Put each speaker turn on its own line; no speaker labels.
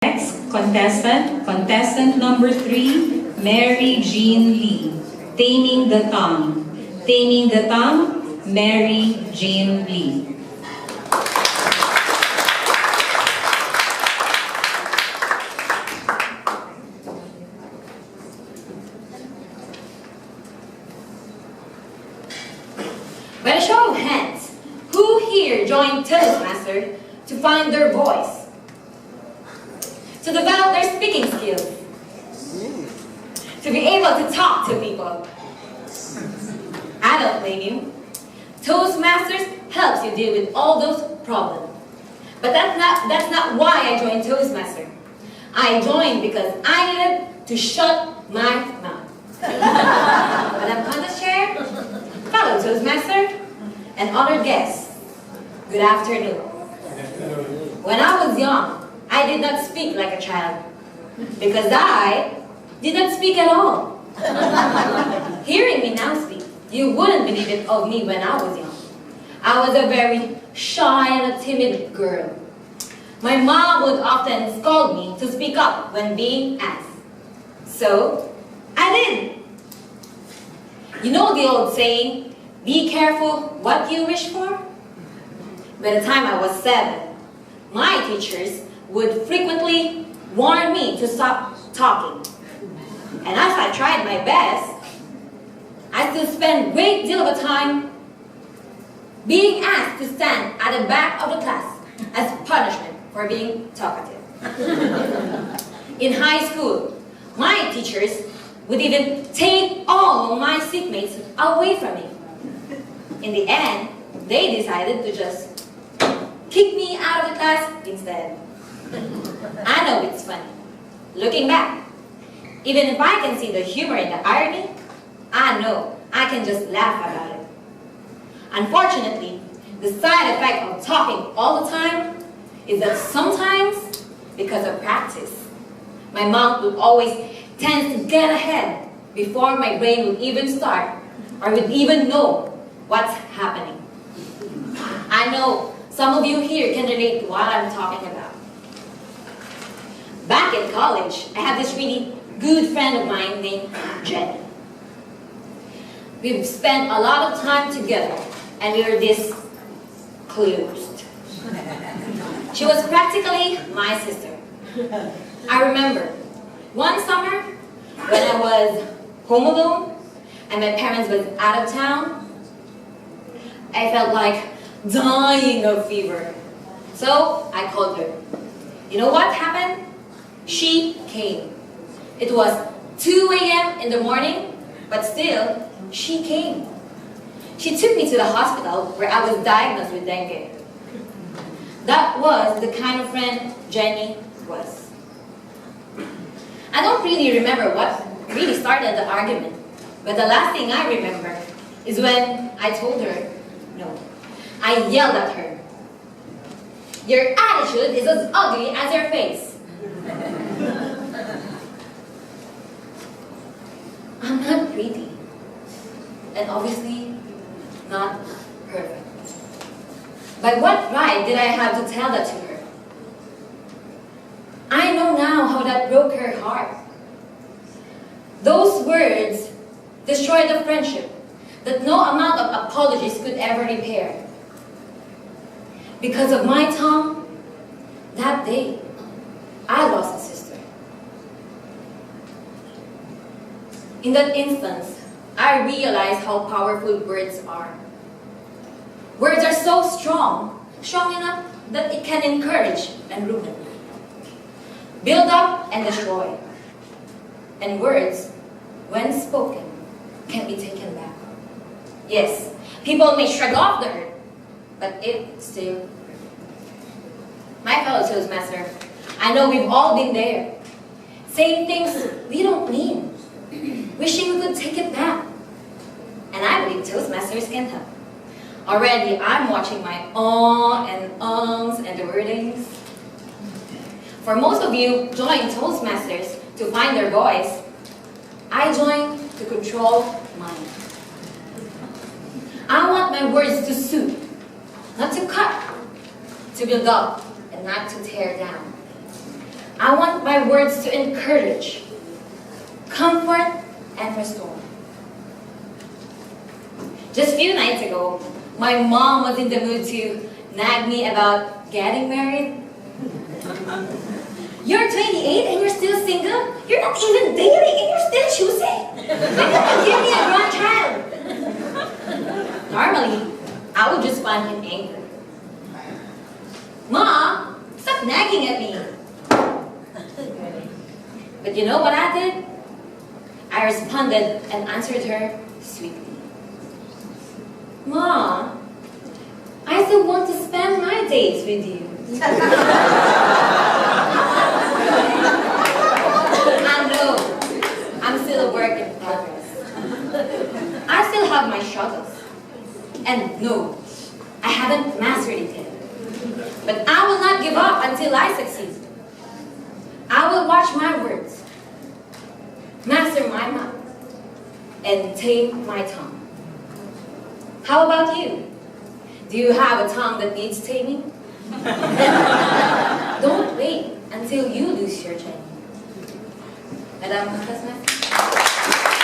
Next contestant number 3, Mary Jean Lee. Taming the Tongue. Taming the Tongue, Mary Jean Lee.
By a show of hands, who here joined Toastmaster to find their voice? To develop their speaking skills? To be able to talk to people? I don't blame you. Toastmasters helps you deal with all those problems. But that's not why I joined Toastmaster. I joined because I needed to shut my mouth. Madam Contest Chair, fellow Toastmaster, and honored guests, good afternoon. When I was young, I did not speak like a child because I did not speak at all. Hearing me now speak, you wouldn't believe it of me when I was young. I was a very shy and a timid girl. My mom would often scold me to speak up when being asked. So, I did. You know the old saying, be careful what you wish for? By the time I was 7, my teachers would frequently warn me to stop talking. And as I tried my best, I still spent a great deal of the time being asked to stand at the back of the class as punishment for being talkative. In high school, my teachers would even take all of my seatmates away from me. In the end, they decided to just kick me out of the class instead. I know it's funny. Looking back, even if I can see the humor in the irony, I know I can just laugh about it. Unfortunately, the side effect of talking all the time is that sometimes, because of practice, my mouth would always tend to get ahead before my brain would even start or would even know what's happening. I know some of you here can relate to what I'm talking about. Back in college, I have this really good friend of mine named Jenny. We've spent a lot of time together and we were this closed. She was practically my sister. I remember one summer when I was home alone and my parents was out of town, I felt like dying of fever. So I called her. You know what happened? She came. It was 2 a.m. in the morning, but still, she came. She took me to the hospital where I was diagnosed with dengue. That was the kind of friend Jenny was. I don't really remember what really started the argument, but the last thing I remember is when I told her no. I yelled at her. Your attitude is as ugly as your face. I'm not pretty, and obviously not perfect. By what right did I have to tell that to her? I know now how that broke her heart. Those words destroyed a friendship that no amount of apologies could ever repair. Because of my tongue, that day, I lost a sister. In that instance, I realized how powerful words are. Words are so strong enough that it can encourage and ruin, build up and destroy. And words, when spoken, can be taken back. Yes, people may shrug off the hurt, but it still hurts. My fellow Toastmaster, I know we've all been there, saying things we don't mean, wishing we could take it back. And I believe Toastmasters can help. Already, I'm watching my and ums and the wordings. For most of you join Toastmasters to find their voice. I join to control mine. I want my words to soothe, not to cut, to build up, and not to tear down. I want my words to encourage, comfort, and restore. Just a few nights ago, my mom was in the mood to nag me about getting married. You're 28 and you're still single? You're not even dating and you're still choosing? When did you give me a grandchild? Normally, I would just find him angry. Ma, stop nagging at me. But you know what I did? I responded and answered her sweetly. Ma, I still want to spend my days with you. I know, I'm still a work in progress. I still have my struggles. And no, I haven't mastered it yet. But I will not give up until I succeed. I will watch my words, master my mouth, and tame my tongue. How about you? Do you have a tongue that needs taming? Don't wait until you lose your chin. Madam President.